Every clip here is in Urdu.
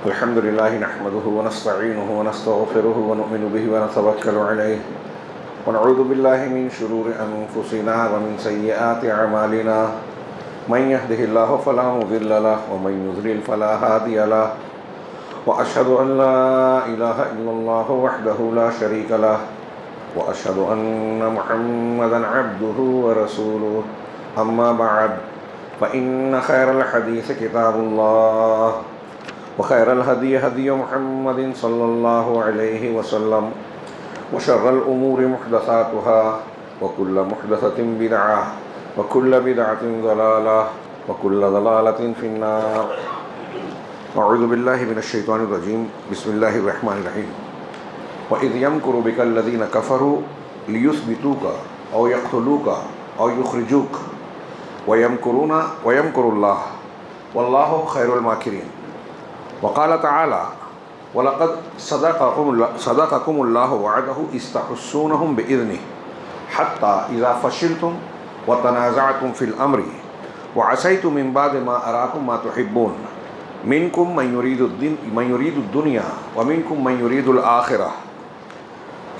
الحمد لله نحمده ونستعينه ونستغفره ونؤمن به ونتوكل عليه ونعوذ بالله من شرور أنفسنا ومن سيئات أعمالنا من يهده الله فلا مضل له ومن يضلل فلا هادي له وأشهد أن لا إله إلا الله وحده لا شريك له وأشهد أن محمدا عبده ورسوله أما بعد فإن خير الحديث كتاب الله وخير الهدي هدي محمد صلى الله عليه وسلم وشر الأمور محدثاتها وكل محدثة بدعة وكل بدعة ضلالة وكل ضلالة في النار. أعوذ بالله من الشيطان الرجيم. بسم الله الرحمن الرحيم. وإذ يمكر بك الذين كفروا ليثبتوك أو يقتلوك أو يخرجوك ويمكر الله والله خير الماكرين. وقال تعالى وَلَقَدْ صَدَقَكُمُ اللَّهُ وَعَدَهُ إِذْ تَحُسُّونَهُم بِإِذْنِهِ حَتَّى إِذَا فَشِلْتُمْ وَتَنَازَعْتُمْ فِي الْأَمْرِ وَعَصَيْتُم مِّن بَعْدِ مَا أَرَاكُم مَّا تُحِبُّونَ مِنكُم مَّن يُرِيدُ الدُّنْيَا وَمِنكُم مَّن يُرِيدُ الْآخِرَةَ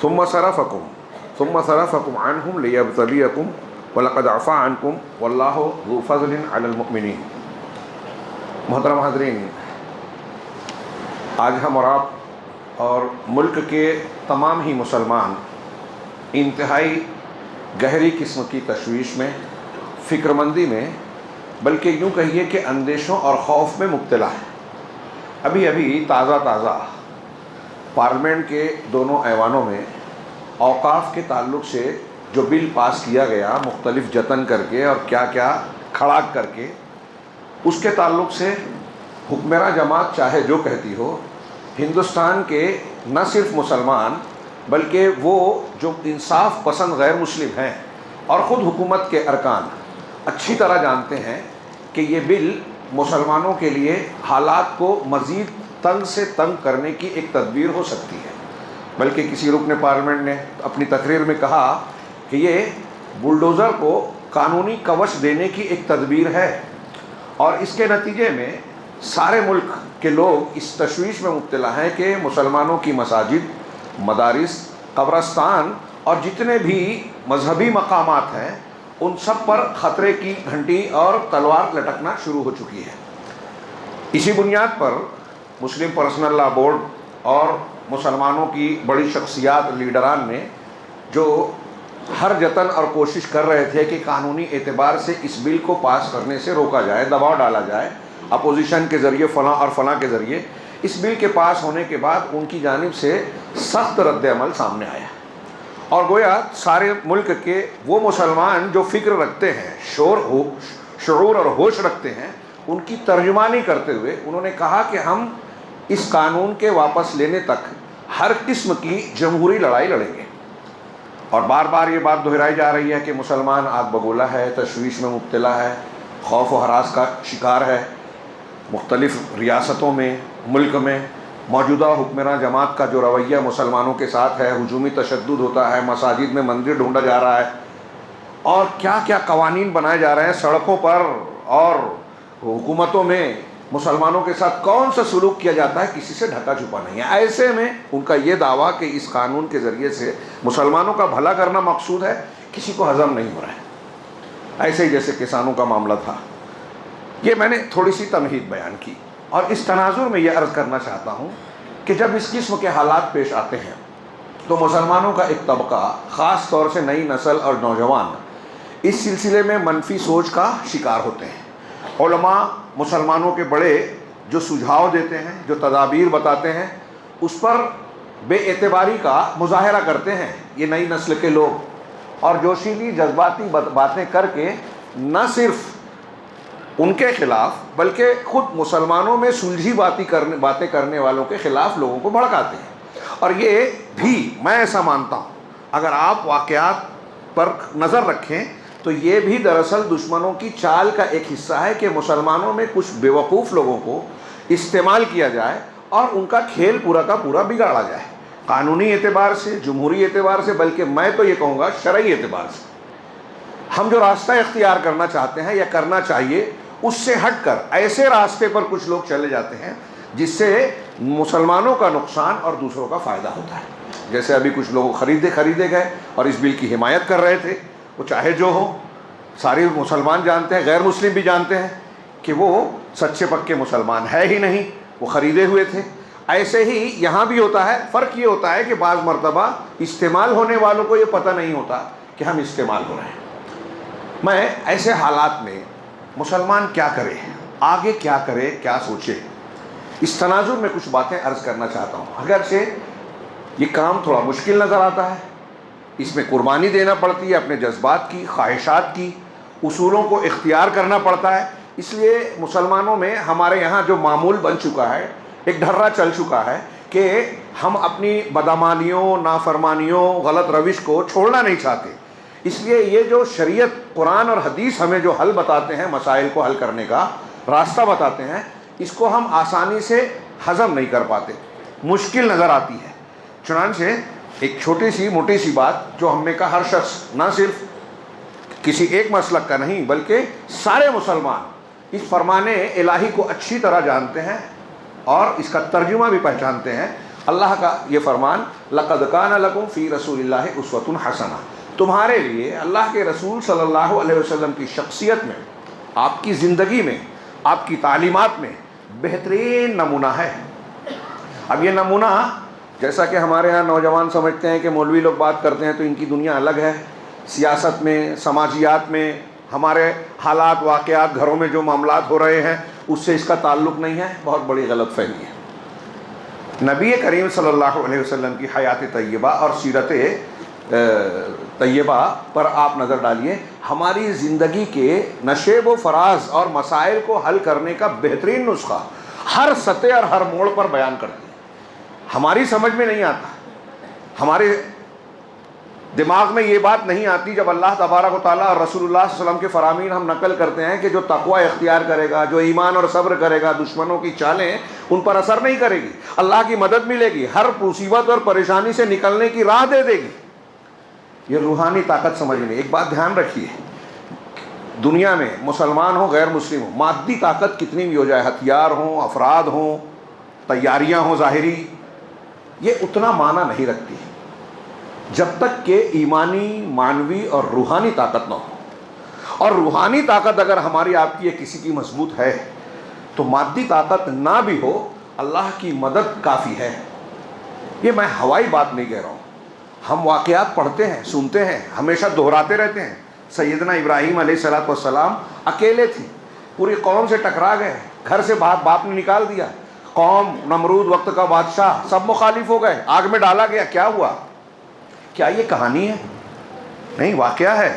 ثُمَّ صَرَفَكُمْ عَنْهُمْ لِيَبْتَلِيَكُمْ وَلَقَدْ عَفَا عَنكُمْ وَاللَّهُ ذُو فَضْلٍ عَلَى الْمُؤْمِنِينَ. محترم حاضرین، آج ہم اور آپ اور ملک کے تمام ہی مسلمان انتہائی گہری قسم کی تشویش میں، فکر مندی میں، بلکہ یوں کہیے کہ اندیشوں اور خوف میں مبتلا ہے. ابھی تازہ پارلیمنٹ کے دونوں ایوانوں میں اوقاف کے تعلق سے جو بل پاس کیا گیا مختلف جتن کر کے اور کیا کھڑا کر کے، اس کے تعلق سے حکمراں جماعت چاہے جو کہتی ہو، ہندوستان کے نہ صرف مسلمان بلکہ وہ جو انصاف پسند غیر مسلم ہیں اور خود حکومت کے ارکان اچھی طرح جانتے ہیں کہ یہ بل مسلمانوں کے لیے حالات کو مزید تنگ سے تنگ کرنے کی ایک تدبیر ہو سکتی ہے. بلکہ کسی رکن پارلیمنٹ نے اپنی تقریر میں کہا کہ یہ بلڈوزر کو قانونی کوش دینے کی ایک تدبیر ہے، اور اس کے نتیجے میں سارے ملک کے لوگ اس تشویش میں مبتلا ہیں کہ مسلمانوں کی مساجد، مدارس، قبرستان اور جتنے بھی مذہبی مقامات ہیں ان سب پر خطرے کی گھنٹی اور تلوار لٹکنا شروع ہو چکی ہے. اسی بنیاد پر مسلم پرسنل لا بورڈ اور مسلمانوں کی بڑی شخصیات، لیڈران نے جو ہر جتن اور کوشش کر رہے تھے کہ قانونی اعتبار سے اس بل کو پاس کرنے سے روکا جائے، دباؤ ڈالا جائے اپوزیشن کے ذریعے، فلاں اور فلاں کے ذریعے، اس بل کے پاس ہونے کے بعد ان کی جانب سے سخت رد عمل سامنے آیا. اور گویا سارے ملک کے وہ مسلمان جو فکر رکھتے ہیں، شعور اور ہوش رکھتے ہیں، ان کی ترجمانی کرتے ہوئے انہوں نے کہا کہ ہم اس قانون کے واپس لینے تک ہر قسم کی جمہوری لڑائی لڑیں گے. اور بار بار یہ بات دہرائی جا رہی ہے کہ مسلمان آگ بگولا ہے، تشویش میں مبتلا ہے، خوف و ہراس کا شکار ہے. مختلف ریاستوں میں، ملک میں موجودہ حکمراں جماعت کا جو رویہ مسلمانوں کے ساتھ ہے، ہجومی تشدد ہوتا ہے، مساجد میں مندر ڈھونڈا جا رہا ہے، اور کیا قوانین بنائے جا رہے ہیں سڑکوں پر اور حکومتوں میں مسلمانوں کے ساتھ کون سا سلوک کیا جاتا ہے، کسی سے ڈھکا چھپا نہیں ہے. ایسے میں ان کا یہ دعویٰ کہ اس قانون کے ذریعے سے مسلمانوں کا بھلا کرنا مقصود ہے، کسی کو ہضم نہیں ہو رہا ہے. ایسے ہی جیسے کسانوں کا معاملہ تھا. یہ میں نے تھوڑی سی تمہید بیان کی، اور اس تناظر میں یہ عرض کرنا چاہتا ہوں کہ جب اس قسم کے حالات پیش آتے ہیں تو مسلمانوں کا ایک طبقہ، خاص طور سے نئی نسل اور نوجوان، اس سلسلے میں منفی سوچ کا شکار ہوتے ہیں. علماء مسلمانوں کے بڑے جو سجھاؤ دیتے ہیں، جو تدابیر بتاتے ہیں، اس پر بے اعتباری کا مظاہرہ کرتے ہیں یہ نئی نسل کے لوگ، اور جوشیلی جذباتی باتیں کر کے نہ صرف ان کے خلاف بلکہ خود مسلمانوں میں سلجھی باتیں کرنے والوں کے خلاف لوگوں کو بھڑکاتے ہیں. اور یہ بھی میں ایسا مانتا ہوں، اگر آپ واقعات پر نظر رکھیں تو یہ بھی دراصل دشمنوں کی چال کا ایک حصہ ہے کہ مسلمانوں میں کچھ بیوقوف لوگوں کو استعمال کیا جائے اور ان کا کھیل پورا کا پورا بگاڑا جائے، قانونی اعتبار سے، جمہوری اعتبار سے، بلکہ میں تو یہ کہوں گا شرعی اعتبار سے. ہم جو راستہ اختیار کرنا چاہتے ہیں یا کرنا چاہیے، اس سے ہٹ کر ایسے راستے پر کچھ لوگ چلے جاتے ہیں جس سے مسلمانوں کا نقصان اور دوسروں کا فائدہ ہوتا ہے. جیسے ابھی کچھ لوگ خریدے گئے اور اس بل کی حمایت کر رہے تھے. وہ چاہے جو ہو، سارے مسلمان جانتے ہیں، غیر مسلم بھی جانتے ہیں کہ وہ سچے پکے مسلمان ہے ہی نہیں، وہ خریدے ہوئے تھے. ایسے ہی یہاں بھی ہوتا ہے. فرق یہ ہوتا ہے کہ بعض مرتبہ استعمال ہونے والوں کو یہ پتہ نہیں ہوتا کہ ہم استعمال ہو رہے ہیں. میں ایسے حالات میں مسلمان کیا کرے، آگے کیا کرے، کیا سوچے، اس تناظر میں کچھ باتیں عرض کرنا چاہتا ہوں. اگرچہ یہ کام تھوڑا مشکل نظر آتا ہے، اس میں قربانی دینا پڑتی ہے، اپنے جذبات کی، خواہشات کی، اصولوں کو اختیار کرنا پڑتا ہے. اس لیے مسلمانوں میں ہمارے یہاں جو معمول بن چکا ہے، ایک ڈھرا چل چکا ہے کہ ہم اپنی بدعمالیوں، نافرمانیوں، غلط روش کو چھوڑنا نہیں چاہتے. اس لیے یہ جو شریعت، قرآن اور حدیث ہمیں جو حل بتاتے ہیں، مسائل کو حل کرنے کا راستہ بتاتے ہیں، اس کو ہم آسانی سے ہضم نہیں کر پاتے، مشکل نظر آتی ہے. چنانچہ ایک چھوٹی سی موٹی سی بات جو ہم میں کا ہر شخص، نہ صرف کسی ایک مسلک کا نہیں بلکہ سارے مسلمان اس فرمان الہی کو اچھی طرح جانتے ہیں اور اس کا ترجمہ بھی پہچانتے ہیں. اللہ کا یہ فرمان، لَقَدْ كَانَ لَكُمْ فِي رَسُولِ اللَّهِ أُسْوَةٌ حَسَنَةٌ، تمہارے لیے اللہ کے رسول صلی اللہ علیہ وسلم کی شخصیت میں، آپ کی زندگی میں، آپ کی تعلیمات میں بہترین نمونہ ہے. اب یہ نمونہ، جیسا کہ ہمارے ہاں نوجوان سمجھتے ہیں کہ مولوی لوگ بات کرتے ہیں تو ان کی دنیا الگ ہے، سیاست میں، سماجیات میں، ہمارے حالات، واقعات، گھروں میں جو معاملات ہو رہے ہیں اس سے اس کا تعلق نہیں ہے. بہت بڑی غلط فہمی ہے. نبی کریم صلی اللہ علیہ وسلم کی حیات طیبہ اور سیرت طیبہ پر آپ نظر ڈالیے. ہماری زندگی کے نشیب و فراز اور مسائل کو حل کرنے کا بہترین نسخہ ہر سطح اور ہر موڑ پر بیان کرتی ہے. ہماری سمجھ میں نہیں آتا، ہمارے دماغ میں یہ بات نہیں آتی جب اللہ تبارک و تعالیٰ اور رسول اللہ صلی اللہ علیہ وسلم کے فرامین ہم نقل کرتے ہیں کہ جو تقوی اختیار کرے گا، جو ایمان اور صبر کرے گا، دشمنوں کی چالیں ان پر اثر نہیں کرے گی، اللہ کی مدد ملے گی، ہر مصیبت اور پریشانی سے نکلنے کی راہ دے دے گی. یہ روحانی طاقت سمجھنے. ایک بات دھیان رکھیے، دنیا میں مسلمان ہوں، غیر مسلم ہوں، مادی طاقت کتنی بھی ہو جائے، ہتھیار ہوں، افراد ہوں، تیاریاں ہوں ظاہری، یہ اتنا معنی نہیں رکھتی جب تک کہ ایمانی، معنوی اور روحانی طاقت نہ ہو. اور روحانی طاقت اگر ہماری، آپ کی یا کسی کی مضبوط ہے تو مادی طاقت نہ بھی ہو، اللہ کی مدد کافی ہے. یہ میں ہوائی بات نہیں کہہ رہا ہوں، ہم واقعات پڑھتے ہیں، سنتے ہیں، ہمیشہ دہراتے رہتے ہیں. سیدنا ابراہیم علیہ السلام اکیلے تھے، پوری قوم سے ٹکرا گئے، گھر سے باپ نے نکال دیا، قوم، نمرود وقت کا بادشاہ، سب مخالف ہو گئے، آگ میں ڈالا گیا. کیا ہوا؟ کیا یہ کہانی ہے؟ نہیں، واقعہ ہے.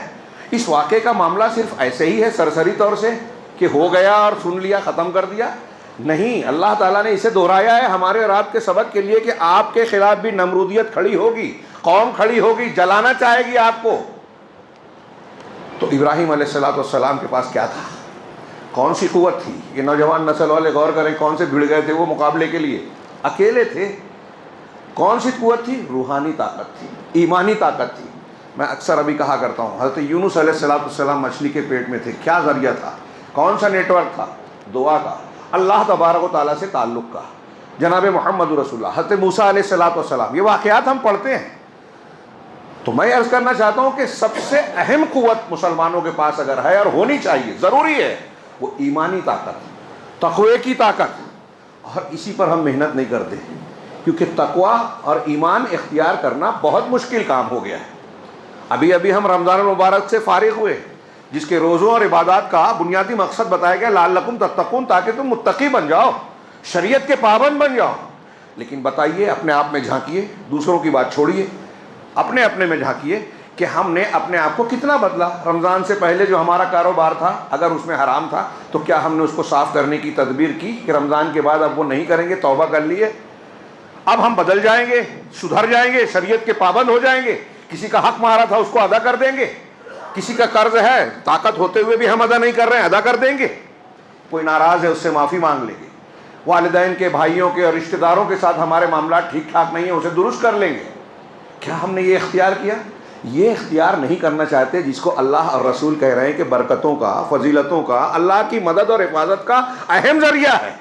اس واقعے کا معاملہ صرف ایسے ہی ہے سرسری طور سے کہ ہو گیا اور سن لیا، ختم کر دیا؟ نہیں، اللہ تعالیٰ نے اسے دہرایا ہے ہمارے اور آپ کے سبق کے لیے کہ آپ کے خلاف بھی نمرودیت کھڑی ہوگی، قوم کھڑی ہوگی، جلانا چاہے گی آپ کو. تو ابراہیم علیہ السلام کے پاس کیا تھا؟ کون سی قوت تھی؟ یہ نوجوان نسل والے غور کریں، کون سے بھیڑ گئے تھے وہ مقابلے کے لیے؟ اکیلے تھے. کون سی قوت تھی؟ روحانی طاقت تھی، ایمانی طاقت تھی. میں اکثر ابھی کہا کرتا ہوں، حضرت یونس علیہ السلام مچھلی کے پیٹ میں تھے. کیا ذریعہ تھا؟ کون سا نیٹ ورک تھا؟ دعا کا، اللہ تبارک و تعالیٰ سے تعلق کا. جناب محمد رسول اللہ، حضرت موسیٰ علیہ السلام، یہ واقعات ہم پڑھتے ہیں. تو میں عرض کرنا چاہتا ہوں کہ سب سے اہم قوت مسلمانوں کے پاس اگر ہے اور ہونی چاہیے، ضروری ہے، وہ ایمانی طاقت، تقوی کی طاقت. اور اسی پر ہم محنت نہیں کرتے کیونکہ تقوی اور ایمان اختیار کرنا بہت مشکل کام ہو گیا ہے. ابھی ہم رمضان المبارک سے فارغ ہوئے، جس کے روزوں اور عبادات کا بنیادی مقصد بتایا گیا لعلکم تتقون، تاکہ تم متقی بن جاؤ، شریعت کے پابند بن جاؤ. لیکن بتائیے، اپنے آپ میں جھانکیے، دوسروں کی بات چھوڑیے، اپنے میں جھانکیے کہ ہم نے اپنے آپ کو کتنا بدلا. رمضان سے پہلے جو ہمارا کاروبار تھا، اگر اس میں حرام تھا تو کیا ہم نے اس کو صاف کرنے کی تدبیر کی کہ رمضان کے بعد اب وہ نہیں کریں گے؟ توبہ کر لیے، اب ہم بدل جائیں گے، سدھر جائیں گے، شریعت کے پابند ہو جائیں گے. کسی کا حق مارا تھا اس کو ادا کر دیں گے، کسی کا قرض ہے طاقت ہوتے ہوئے بھی ہم ادا نہیں کر رہے ہیں، ادا کر دیں گے. کوئی ناراض ہے اس سے معافی مانگ لیں گے. والدین کے، بھائیوں کے اور رشتہ داروں کے ساتھ ہمارے معاملات ٹھیک ٹھاک نہیں ہیں، اسے درست کر لیں گے. کیا ہم نے یہ اختیار کیا؟ یہ اختیار نہیں کرنا چاہتے، جس کو اللہ اور رسول کہہ رہے ہیں کہ برکتوں کا، فضیلتوں کا، اللہ کی مدد اور حفاظت کا اہم ذریعہ ہے.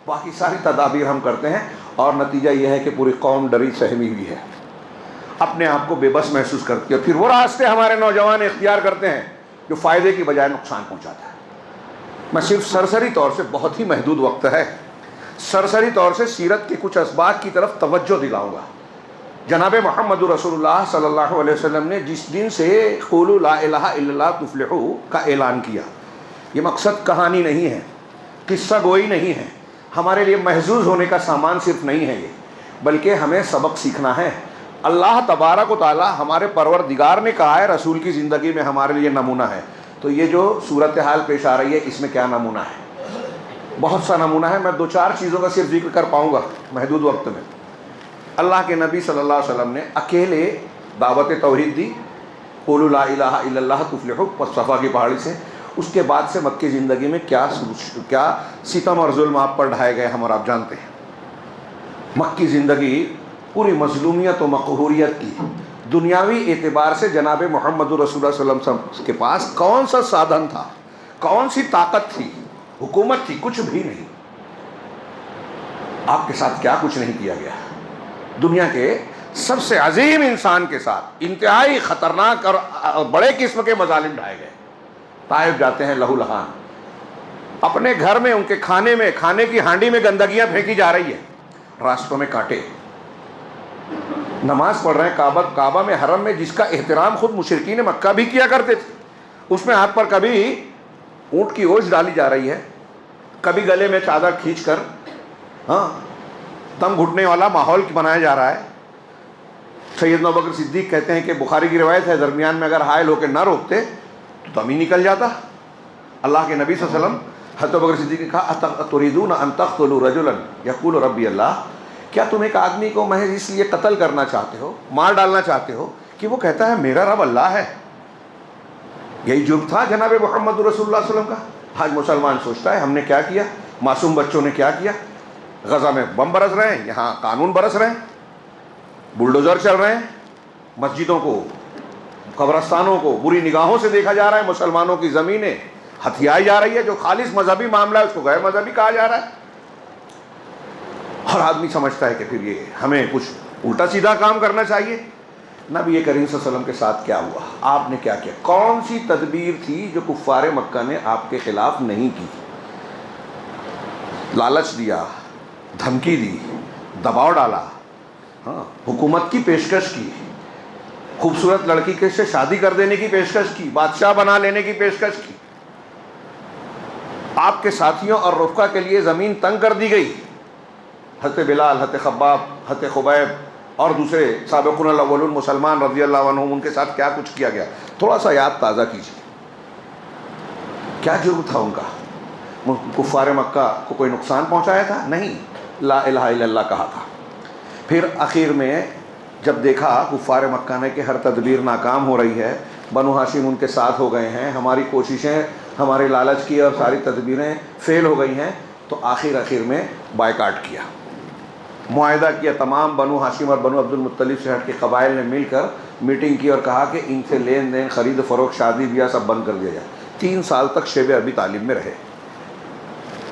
باقی ساری تدابیر ہم کرتے ہیں، اور نتیجہ یہ ہے کہ پوری قوم ڈری سہمی ہوئی ہے، اپنے آپ کو بے بس محسوس کرتی ہے، پھر وہ راستے ہمارے نوجوان اختیار کرتے ہیں جو فائدے کی بجائے نقصان پہنچاتا ہے۔ میں صرف سرسری طور سے، بہت ہی محدود وقت ہے، سرسری طور سے سیرت کے کچھ اسباق کی طرف توجہ دلاؤں گا۔ جناب محمد رسول اللہ صلی اللہ علیہ وسلم نے جس دن سے قولوا لا الہ الا اللہ تفلحوا کا اعلان کیا، یہ مقصد کہانی نہیں ہے، قصہ گوئی نہیں ہے، ہمارے لیے محظوظ ہونے کا سامان صرف نہیں ہے یہ، بلکہ ہمیں سبق سیکھنا ہے۔ اللہ تبارک و تعالی ہمارے پروردگار نے کہا ہے رسول کی زندگی میں ہمارے لیے نمونہ ہے، تو یہ جو صورتحال پیش آ رہی ہے اس میں کیا نمونہ ہے؟ بہت سا نمونہ ہے، میں دو چار چیزوں کا صرف ذکر کر پاؤں گا محدود وقت میں۔ اللہ کے نبی صلی اللہ علیہ وسلم نے اکیلے دعوت توحید دی، قولوا لا الہ الا اللہ تفلحوا، صفا کی پہاڑی سے، اس کے بعد سے مکی زندگی میں کیا ستم اور ظلم آپ پر ڈھائے گئے ہم اور آپ جانتے ہیں۔ مکی زندگی پوری مظلومیت و مقہوریت کی، دنیاوی اعتبار سے جناب محمد رسول اللہ صلی اللہ علیہ وسلم کے پاس کون سا سادھن تھا، کون سی طاقت تھی، حکومت تھی؟ کچھ بھی نہیں۔ آپ کے ساتھ کیا کچھ نہیں کیا گیا؟ دنیا کے سب سے عظیم انسان کے ساتھ انتہائی خطرناک اور بڑے قسم کے مظالم ڈھائے گئے۔ طائف جاتے ہیں لہو لہان، اپنے گھر میں ان کے کھانے کی ہانڈی میں گندگیاں پھینکی جا رہی ہے، راستوں میں کانٹے، نماز پڑھ رہے ہیں کعبہ میں، حرم میں، جس کا احترام خود مشرکین مکہ بھی کیا کرتے تھے، اس میں ہاتھ پر کبھی اونٹ کی اوجھ ڈالی جا رہی ہے، کبھی گلے میں چادر کھینچ کر دم گھٹنے والا ماحول بنایا جا رہا ہے۔ سیدنا ابوبکر صدیق کہتے ہیں کہ بخاری کی روایت ہے، درمیان میں اگر حائل ہو کے نہ روکتے تو دم ہی نکل جاتا۔ اللہ کے نبی صلی اللہ علیہ وسلم حضرت ابوبکر صدیق نے کہا اتريدون ان تقتلوا رجلا يقول ربي اللہ، کیا تم ایک آدمی کو محض اس لیے قتل کرنا چاہتے ہو، مار ڈالنا چاہتے ہو کہ وہ کہتا ہے میرا رب اللہ ہے؟ یہی جرم تھا جناب محمد رسول اللہ صلی اللہ علیہ وسلم کا۔ آج مسلمان سوچتا ہے ہم نے کیا کیا، معصوم بچوں نے کیا کیا، غزہ میں بم برس رہے ہیں، یہاں قانون برس رہے ہیں، بلڈوزر چل رہے ہیں، مسجدوں کو، قبرستانوں کو بری نگاہوں سے دیکھا جا رہا ہے، مسلمانوں کی زمینیں ہتھیائی جا رہی ہے، جو خالص مذہبی معاملہ ہے اس کو غیر مذہبی کہا جا رہا ہے، اور آدمی سمجھتا ہے کہ پھر یہ ہمیں کچھ الٹا سیدھا کام کرنا چاہیے۔ نبی کریم صلی اللہ علیہ وسلم کے ساتھ کیا ہوا، آپ نے کیا کیا، کون سی تدبیر تھی جو کفار مکہ نے آپ کے خلاف نہیں کی؟ لالچ دیا، دھمکی دی، دباؤ ڈالا، حکومت کی پیشکش کی، خوبصورت لڑکی کے سے شادی کر دینے کی پیشکش کی، بادشاہ بنا لینے کی پیشکش کی، آپ کے ساتھیوں اور رفقا کے لیے زمین تنگ کر دی گئی۔ حضرت بلال، حضرت خباب، حضرت خبیب اور دوسرے سابقون الاولون مسلمان رضی اللہ عنہم، ان کے ساتھ کیا کچھ کیا گیا، تھوڑا سا یاد تازہ کیجیے۔ کیا جرم تھا ان کا؟ کفار مکہ کو کوئی نقصان پہنچایا تھا؟ نہیں، لا الہ الا اللہ کہا تھا۔ پھر آخر میں جب دیکھا کفار مکہ نے کہ ہر تدبیر ناکام ہو رہی ہے، بنو ہاشم ان کے ساتھ ہو گئے ہیں، ہماری کوششیں، ہمارے لالچ کی اور ساری تدبیریں فیل ہو گئی ہیں، تو آخر میں بائیکاٹ کیا، معاہدہ کیا، تمام بنو ہاشم اور بنو عبد المطلب سے ہٹ کے قبائل نے مل کر میٹنگ کی اور کہا کہ ان سے لین دین، خرید و فروخت، شادی بیاہ سب بند کر دیا جائے۔ 3 سال تک شیب ابی طالب میں رہے،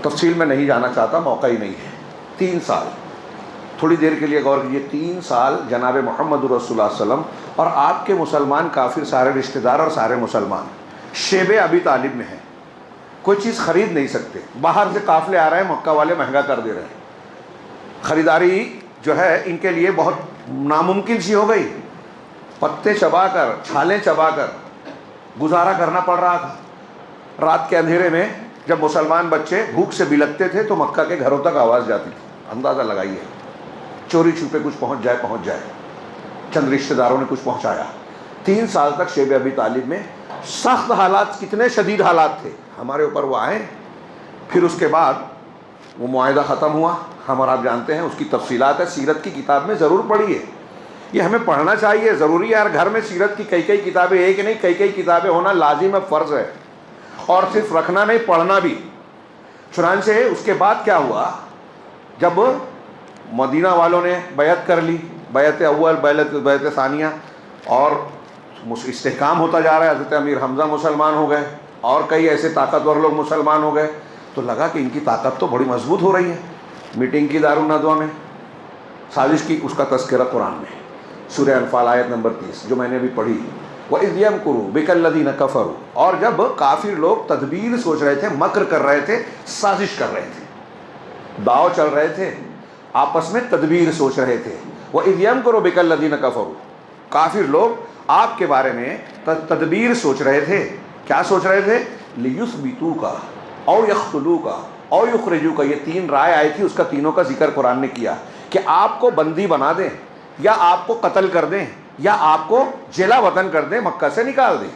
تفصیل میں نہیں جانا چاہتا، موقع ہی نہیں ہے۔ 3 سال، تھوڑی دیر کے لیے غور کیجیے، 3 سال جناب محمد رسول اللہ صلی اللہ علیہ وسلم اور آپ کے مسلمان کافر سارے رشتہ دار اور سارے مسلمان شیب ابی طالب میں ہیں، کوئی چیز خرید نہیں سکتے، باہر سے قافلے آ رہے ہیں، مکہ والے مہنگا کر دے رہے ہیں، خریداری جو ہے ان کے لیے بہت ناممکن سی ہو گئی، پتے چبا کر، چھالیں چبا کر گزارا کرنا پڑ رہا تھا۔ رات کے اندھیرے میں جب مسلمان بچے بھوک سے بلکتے تھے تو مکہ کے گھروں تک آواز جاتی تھی، اندازہ لگائیے، چوری چھپے کچھ پہنچ جائے، چند رشتہ داروں نے کچھ پہنچایا۔ 3 سال تک شیب ابی طالب میں سخت حالات، کتنے شدید حالات تھے، ہمارے اوپر وہ آئے۔ پھر اس کے بعد وہ معاہدہ ختم ہوا، ہم اور آپ جانتے ہیں، اس کی تفصیلات ہے، سیرت کی کتاب میں ضرور پڑھیے، یہ ہمیں پڑھنا چاہیے، ضروری ہے۔ ہر گھر میں سیرت کی کئی کتابیں، ایک نہیں کئی کتابیں ہونا لازم ہے، فرض ہے، اور صرف رکھنا نہیں، پڑھنا بھی۔ چنانچہ اس کے بعد کیا ہوا، جب مدینہ والوں نے بیعت کر لی، بیعت اول، بیعت ثانیہ، اور استحکام ہوتا جا رہا ہے، حضرت امیر حمزہ مسلمان ہو گئے اور کئی ایسے طاقتور لوگ مسلمان ہو گئے، تو لگا کہ ان کی طاقت تو بڑی مضبوط ہو رہی ہے، میٹنگ کی دارالندوہ میں، سازش کی اس کا تذکرہ قرآن میں، سورہ انفال آیت نمبر 30 جو میں نے ابھی پڑھی، وَإِذْ يَمْكُرُوا بِكَ الَّذِينَ كَفَرُوا، اور جب کافر لوگ تدبیر سوچ رہے تھے، مکر کر رہے تھے، سازش کر رہے تھے، داؤ چل رہے تھے، آپس میں تدبیر سوچ رہے تھے، وَإِذْ يَمْكُرُوا بِكَ الَّذِينَ كَفَرُوا، کافر لوگ آپ کے بارے میں تدبیر سوچ رہے تھے، کیا سوچ رہے تھے؟ لِيُثْبِتُوكَ أَوْ يَقْتُلُوكَ أَوْ يُخْرِجُوكَ، یہ 3 رائے آئی تھی، اس کا تینوں کا ذکر قرآن نے کیا کہ آپ کو بندی بنا دیں، یا آپ کو قتل کر دیں، یا آپ کو جیلا وطن کر دیں، مکہ سے نکال دیں۔